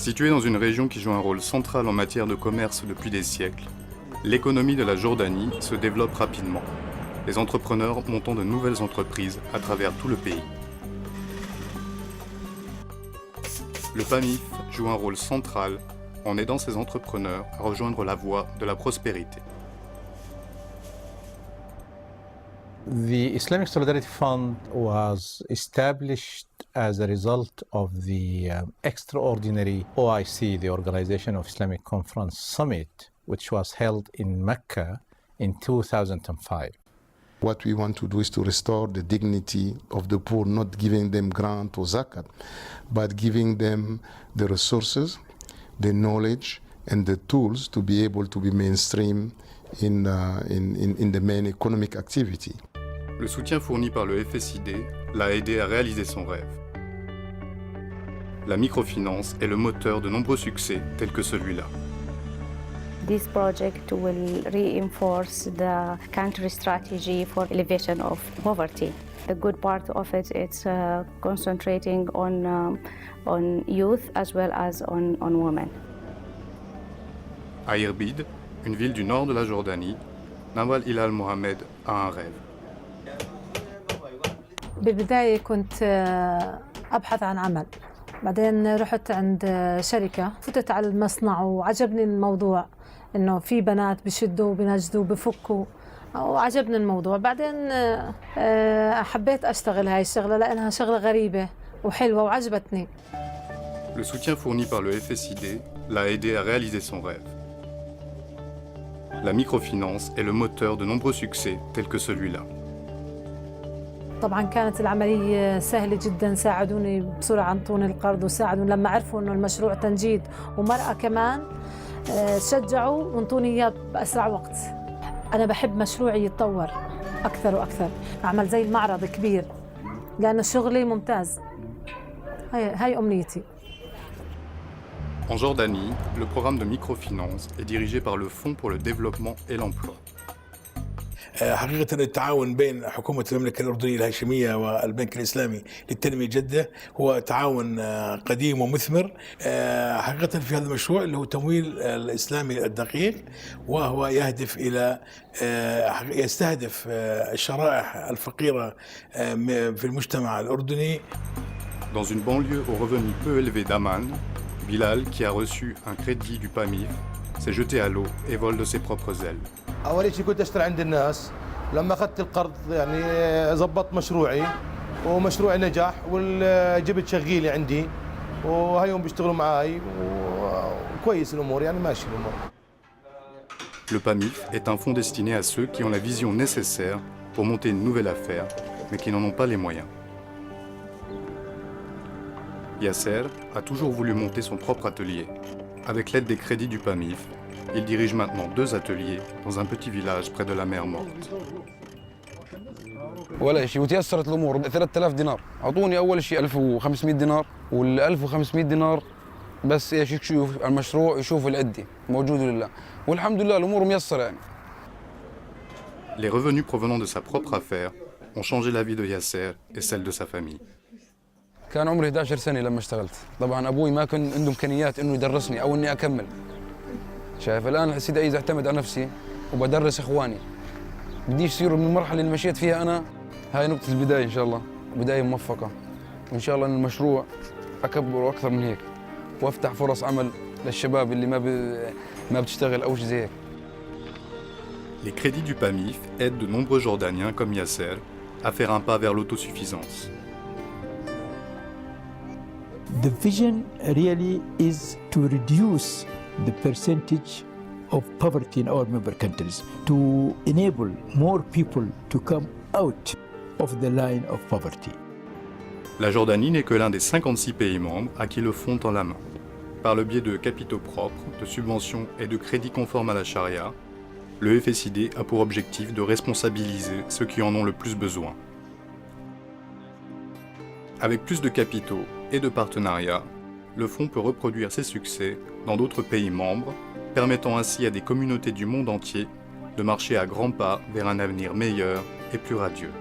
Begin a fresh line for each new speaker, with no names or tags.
Située dans une région qui joue un rôle central en matière de commerce depuis des siècles, l'économie de la Jordanie se développe rapidement, les entrepreneurs montant de nouvelles entreprises à travers tout le pays. Le PAMIF joue un rôle central en aidant ces entrepreneurs à rejoindre la voie de la prospérité.
The Islamic Solidarity Fund was established as a result of the extraordinary OIC, the Organization of Islamic Conference Summit, which was held in Mecca in 2005.
What we want to do is to restore the dignity of the poor, not giving them grant or zakat, but giving them the resources, the knowledge, and the tools to be able to be mainstream in the main economic activity.
Le soutien fourni par le FSID l'a aidé à réaliser son rêve. La microfinance est le moteur de nombreux succès tels que celui-là.
This project will reinforce the country strategy for elevation of poverty. The good part of it is concentrating on youth as well as on women.
À Irbid, une ville du nord de la Jordanie, Nawal Hilal Mohamed a un rêve.
بالبداية كنت أبحث عن عمل، بعدين رحت عند شركة، فتت على المصنع وعجبني الموضوع إنه في بنات بشدوا بنجدوا بفكوا وعجبني الموضوع. بعدين حبيت أشتغل هاي الشغلة لأنها شغلة غريبة وحلوة وعجبتني.
Le soutien fourni par le FSID l'a aidé à réaliser son rêve. La microfinance est le moteur de nombreux succès tels que celui-là.
طبعا كانت العملية سهلة جدا، ساعدوني بسرعة، انطوني القرض وساعدوني لما عرفوا انه المشروع تنجيد ومرأة كمان شجعوا وانطوني اياه بأسرع وقت. أنا بحب مشروعي يتطور أكثر وأكثر، أعمل زي المعرض كبير لأنه شغلي ممتاز. هاي أمنيتي.
En Jordanie, le programme de microfinance est dirigé par le Fonds pour le développement et l'emploi.
حقيقة التعاون بين حكومة المملكة الأردنية الهاشمية والبنك الإسلامي للتنمية جدة هو تعاون قديم ومثمر. حقيقة في هذا المشروع اللي هو تمويل الإسلامي الدقيق، وهو يهدف إلى يستهدف الشرائح الفقيرة في المجتمع الأردني.
Dans une banlieue aux revenus peu élevés d'Amman, Bilal, qui a reçu un crédit du PAMIF, s'est jeté à l'eau et vole de ses propres ailes.
أول شيء كنت أشتري عند الناس، لما أخذت القرض يعني ضبطت مشروعي ومشروعي نجح وجبت شغيلي عندي وهيهم بيشتغلوا معاي وكويس الأمور، يعني ماشي الأمور.
Le PAMIF est un fonds destiné à ceux qui ont la vision nécessaire pour monter une nouvelle affaire, mais qui n'en ont pas les moyens. Yasser a toujours voulu monter son propre atelier. Avec l'aide des crédits du PAMIF, il dirige maintenant 2 ateliers dans un petit village près de la mer Morte.
ولا شيء وتيسرت الامور ب 3000 دينار، اعطوني اول شيء 1500 دينار، وال 1500 دينار بس ايش يشوف المشروع، يشوف العده موجود لله، والحمد لله الامور ميسره يعني.
Les revenus provenant de sa propre affaire ont changé la vie de Yasser et celle de sa famille.
كان عمري 11 سنه لما اشتغلت، طبعا ابوي ما كان عنده امكانيات انه يدرسني او اني اكمل. شايف الان حسيت عايز اعتمد على نفسي وبدرس اخواني. بديش يصيروا من المرحله اللي مشيت فيها انا، هاي نقطه البدايه ان شاء الله، بدايه موفقه. وان شاء الله ان المشروع اكبره اكثر من هيك وافتح فرص عمل للشباب اللي ما بتشتغل او شيء زي هيك.
Les crédits du PAMIF aident de nombreux Jordaniens comme Yasser à faire un pas vers l'autosuffisance.
The vision really is to reduce the percentage of poverty in our member countries, to enable more people to come out of the line of poverty.
La Jordanie n'est que l'un des 56 pays membres à qui le fonds tend la main. Par le biais de capitaux propres, de subventions et de crédits conformes à la charia, le FSID a pour objectif de responsabiliser ceux qui en ont le plus besoin. Avec plus de capitaux et de partenariats, le fonds peut reproduire ses succès dans d'autres pays membres, permettant ainsi à des communautés du monde entier de marcher à grands pas vers un avenir meilleur et plus radieux.